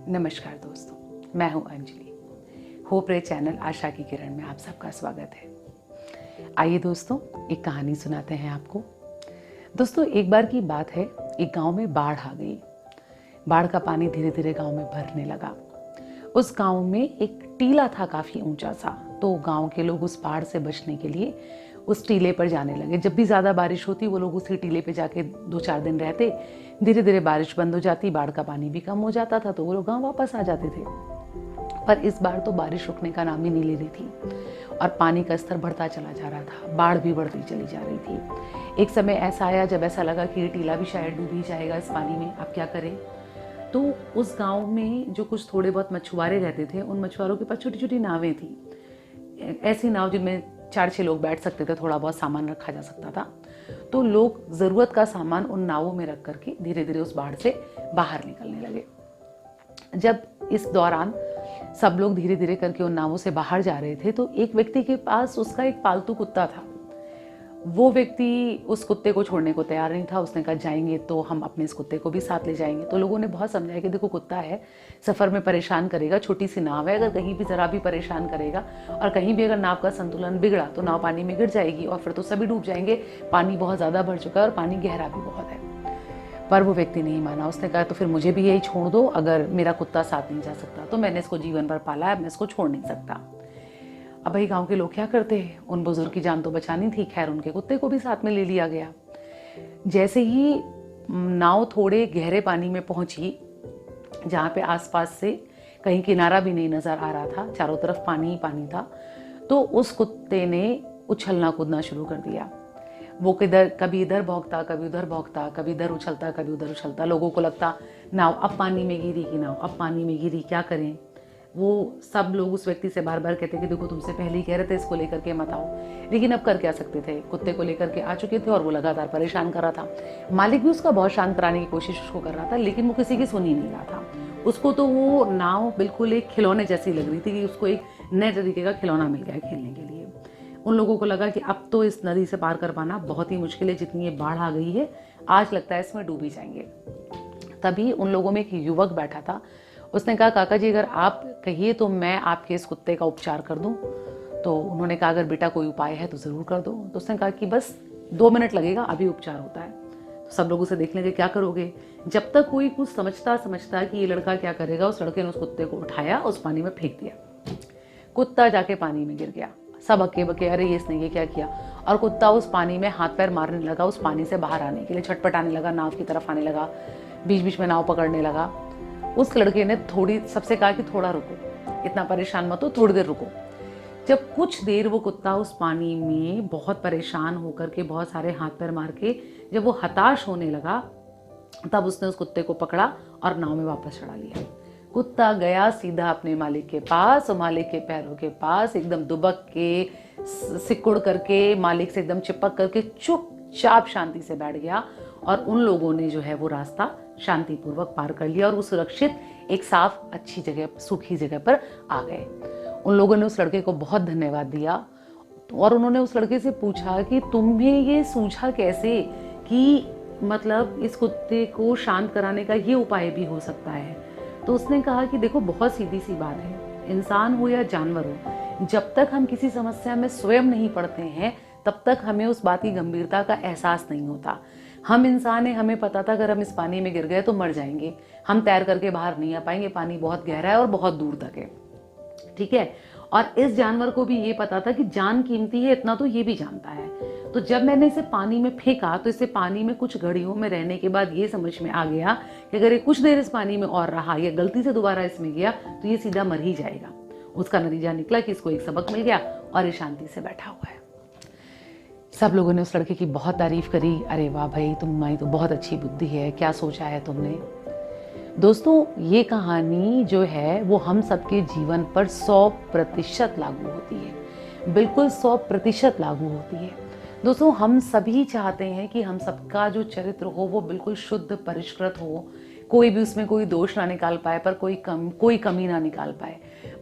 नमस्कार दोस्तों, मैं हूं अंजलि। होप रे चैनल आशा की किरण में आप सबका स्वागत है। आइए दोस्तों, एक कहानी सुनाते हैं आपको। दोस्तों, एक बार की बात है, एक गांव में बाढ़ आ गई। बाढ़ का पानी धीरे धीरे गांव में भरने लगा। उस गांव में एक टीला था, काफी ऊंचा सा। तो गांव के लोग उस बाढ़ से बचने के लिए उस टीले पर जाने लगे। जब भी ज्यादा बारिश होती वो लोग उसी टीले पे जाके 2-4 दिन रहते। धीरे धीरे बारिश बंद हो जाती, बाढ़ का पानी भी कम हो जाता था, तो वो लोग गांव वापस आ जाते थे। पर इस बार तो बारिश रुकने का नाम ही नहीं ले रही थी और पानी का स्तर बढ़ता चला जा रहा था। बाढ़ भी बढ़ती चली जा रही थी। एक समय ऐसा आया जब ऐसा लगा कि ये टीला भी शायद डूब ही जाएगा इस पानी में। अब क्या करें? तो उस गांव में जो कुछ थोड़े बहुत मछुआरे रहते थे, उन मछुआरों के पास छोटी छोटी नावें थी। ऐसी नाव जिनमें 4-6 लोग बैठ सकते थे, थोड़ा बहुत सामान रखा जा सकता था। तो लोग जरूरत का सामान उन नावों में रख करके धीरे धीरे उस बाढ़ से बाहर निकलने लगे। जब इस दौरान सब लोग धीरे धीरे करके उन नावों से बाहर जा रहे थे, तो एक व्यक्ति के पास उसका एक पालतू कुत्ता था। वो व्यक्ति उस कुत्ते को छोड़ने को तैयार नहीं था। उसने कहा, जाएंगे तो हम अपने इस कुत्ते को भी साथ ले जाएंगे। तो लोगों ने बहुत समझाया कि देखो, कुत्ता है, सफर में परेशान करेगा, छोटी सी नाव है, अगर कहीं भी जरा भी परेशान करेगा और कहीं भी अगर नाव का संतुलन बिगड़ा तो नाव पानी में गिर जाएगी और फिर तो सभी डूब जाएंगे। पानी बहुत ज्यादा भर चुका है और पानी गहरा भी बहुत है। पर वो व्यक्ति नहीं माना। उसने कहा, तो फिर मुझे भी यही छोड़ दो, अगर मेरा कुत्ता साथ नहीं जा सकता तो मैंने इसको जीवन भर पाला है, मैं इसको छोड़ नहीं सकता। अब भाई, गांव के लोग क्या करते हैं, उन बुजुर्ग की जान तो बचानी थी। खैर, उनके कुत्ते को भी साथ में ले लिया गया। जैसे ही नाव थोड़े गहरे पानी में पहुंची, जहां पे आसपास से कहीं किनारा भी नहीं नजर आ रहा था, चारों तरफ पानी ही पानी था, तो उस कुत्ते ने उछलना कूदना शुरू कर दिया। वो कभी इधर भौंकता, कभी उधर भौंकता, कभी इधर उछलता, कभी उधर उछलता। लोगों को लगता नाव अब पानी में गिरी कि नाव अब पानी में गिरी, क्या करें? वो सब लोग उस व्यक्ति से बार बार कहते कि देखो, तुमसे पहले ही कह रहे थे इसको लेकर के मत आओ। लेकिन अब कर क्या सकते थे? कुत्ते को लेकर के आ चुके थे और वो लगातार परेशान कर रहा था। मालिक भी उसका बहुत शांत कराने की कोशिश उसको कर रहा था, लेकिन वो किसी की सुन ही नहीं रहा था। उसको तो वो नाव बिल्कुल एक खिलौने जैसी लग रही थी कि उसको एक नए तरीके का खिलौना मिल गया खेलने के लिए। उन लोगों को लगा कि अब तो इस नदी से पार कर पाना बहुत ही मुश्किल है, जितनी ये बाढ़ आ गई है, आज लगता है इसमें डूब ही जाएंगे। तभी उन लोगों में एक युवक बैठा था। उसने कहा, काका जी, अगर आप कहिए तो मैं आपके इस कुत्ते का उपचार कर दूं। तो उन्होंने कहा, अगर बेटा कोई उपाय है तो जरूर कर दो। तो उसने कहा कि बस 2 मिनट लगेगा, अभी उपचार होता है। तो सब लोग उसे देख लेंगे, क्या करोगे? जब तक कोई कुछ समझता कि ये लड़का क्या करेगा, उस लड़के ने उस कुत्ते को उठाया, उस पानी में फेंक दिया। कुत्ता जाके पानी में गिर गया। सब हक्के बके, अरे ये इसने ये क्या किया? और कुत्ता उस पानी में हाथ पैर मारने लगा, उस पानी से बाहर आने के लिए छटपटाने लगा, नाव की तरफ आने लगा, बीच बीच में नाव पकड़ने लगा। उस लड़के ने सबसे कहा कि थोड़ा रुको, इतना परेशान मत हो, थोड़ी देर रुको। जब कुछ देर वो कुत्ता उस पानी में बहुत परेशान होकर के, बहुत सारे हाथ पैर मार के, जब वो हताश होने लगा, तब उसने उस कुत्ते को पकड़ा और नाव में वापस चढ़ा लिया। कुत्ता गया सीधा अपने मालिक के पास और मालिक के पैरों के पास एकदम दुबक के, सिकुड़ करके, मालिक से एकदम चिपक करके चुपचाप शांति से बैठ गया। और उन लोगों ने जो है वो रास्ता शांतिपूर्वक पार कर लिया और वो सुरक्षित एक साफ, अच्छी जगह, सूखी जगह पर आ गए। उन लोगों ने उस लड़के को बहुत धन्यवाद दिया और उन्होंने उस लड़के से पूछा कि तुम्हें ये सूझा कैसे कि मतलब इस कुत्ते को शांत कराने का ये उपाय भी हो सकता है? तो उसने कहा कि देखो, बहुत सीधी सी बात है, इंसान हो या जानवर हो, जब तक हम किसी समस्या में स्वयं नहीं पड़ते हैं तब तक हमें उस बात की गंभीरता का एहसास नहीं होता। हम इंसान हैं, हमें पता था अगर हम इस पानी में गिर गए तो मर जाएंगे, हम तैर करके बाहर नहीं आ पाएंगे, पानी बहुत गहरा है और बहुत दूर तक है, ठीक है। और इस जानवर को भी ये पता था कि जान कीमती है, इतना तो ये भी जानता है। तो जब मैंने इसे पानी में फेंका तो इसे पानी में कुछ घड़ियों में रहने के बाद ये समझ में आ गया कि अगर ये कुछ देर इस पानी में और रहा या गलती से दोबारा इसमें गया तो ये सीधा मर ही जाएगा। उसका नतीजा निकला कि इसको एक सबक मिल गया और ये शांति से बैठा हुआ है। सब लोगों ने उस लड़के की बहुत तारीफ करी। अरे वाह भाई, तुम्हारी तो बहुत अच्छी बुद्धि है, क्या सोचा है तुमने। दोस्तों, ये कहानी जो है वो हम सबके जीवन पर 100% लागू होती है, बिल्कुल 100% लागू होती है। दोस्तों, हम सभी चाहते हैं कि हम सबका जो चरित्र हो वो बिल्कुल शुद्ध, परिष्कृत हो, कोई भी उसमें कोई दोष ना निकाल पाए, पर कोई कमी ना निकाल पाए।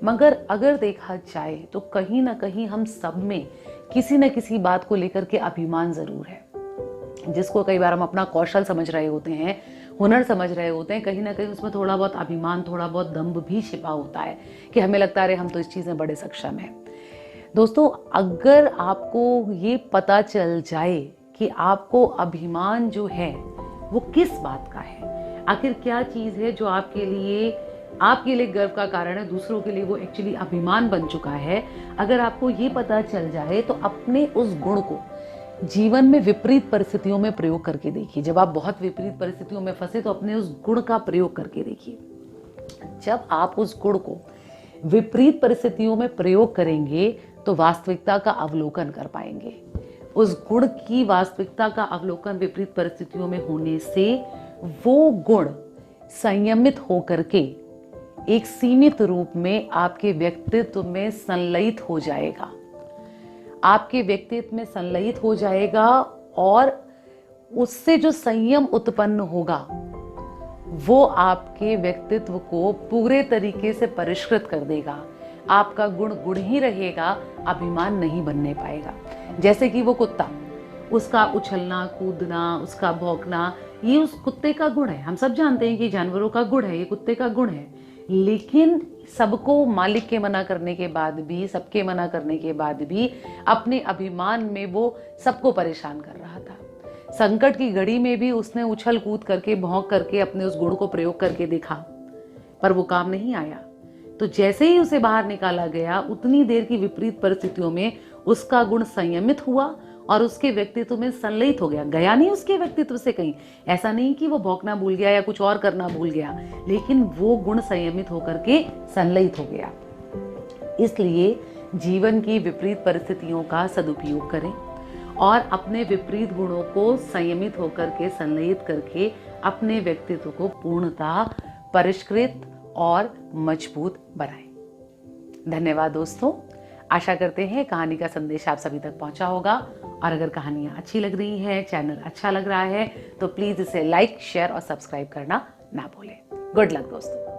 मगर अगर देखा जाए तो कहीं ना कहीं हम सब में किसी न किसी बात को लेकर के अभिमान जरूर है, जिसको कई बार हम अपना कौशल समझ रहे होते हैं। हुनर समझ रहे होते हैं, कहीं ना कहीं उसमें थोड़ा बहुत अभिमान, थोड़ा बहुत दंभ भी छिपा होता है कि हमें लगता है हम तो इस चीज़ में बड़े सक्षम हैं। दोस्तों, अगर आपको ये पता चल जाए कि आपको अभिमान जो है वो किस बात का है, आखिर क्या चीज़ है जो आपके लिए गर्व का कारण है, दूसरों के लिए वो एक्चुअली अभिमान बन चुका है, अगर आपको ये पता चल जाए तो अपने उस गुण को जीवन में विपरीत परिस्थितियों में प्रयोग करके देखिए। जब आप बहुत विपरीत परिस्थितियों में फंसे तो अपने उस गुण का प्रयोग करके देखिए। जब आप उस गुण को विपरीत परिस्थितियों में प्रयोग करेंगे तो वास्तविकता का अवलोकन कर पाएंगे। उस गुण की वास्तविकता का अवलोकन विपरीत परिस्थितियों में होने से वो गुण संयमित होकर के एक सीमित रूप में आपके व्यक्तित्व में संलयित हो जाएगा, आपके व्यक्तित्व में संलयित हो जाएगा और उससे जो संयम उत्पन्न होगा वो आपके व्यक्तित्व को पूरे तरीके से परिष्कृत कर देगा। आपका गुण गुण ही रहेगा, अभिमान नहीं बनने पाएगा। जैसे कि वो कुत्ता, उसका उछलना कूदना, उसका भौंकना, ये उस कुत्ते का गुण है। हम सब जानते हैं कि जानवरों का गुण है, ये कुत्ते का गुण है, लेकिन सबको मालिक के मना करने के बाद भी, सबके मना करने के बाद भी अपने अभिमान में वो सबको परेशान कर रहा था। संकट की घड़ी में भी उसने उछल कूद करके, भौंक करके अपने उस गुण को प्रयोग करके देखा, पर वो काम नहीं आया। तो जैसे ही उसे बाहर निकाला गया, उतनी देर की विपरीत परिस्थितियों में उसका गुण संयमित हुआ और उसके व्यक्तित्व में संलयित हो गया। गया नहीं उसके व्यक्तित्व से कहीं, ऐसा नहीं कि वो भौंकना भूल गया या कुछ और करना भूल गया, लेकिन वो गुण संयमित होकर के संलयित हो गया। इसलिए जीवन की विपरीत परिस्थितियों का सदुपयोग करें और अपने विपरीत गुणों को संयमित होकर के, संलयित करके अपने व्यक्तित्व को पूर्णतः परिष्कृत और मजबूत बनाएं। धन्यवाद दोस्तों। आशा करते हैं कहानी का संदेश आप सभी तक पहुंचा होगा, और अगर कहानियां अच्छी लग रही हैं, चैनल अच्छा लग रहा है, तो प्लीज इसे लाइक, शेयर और सब्सक्राइब करना ना भूलें। गुड लक दोस्तों।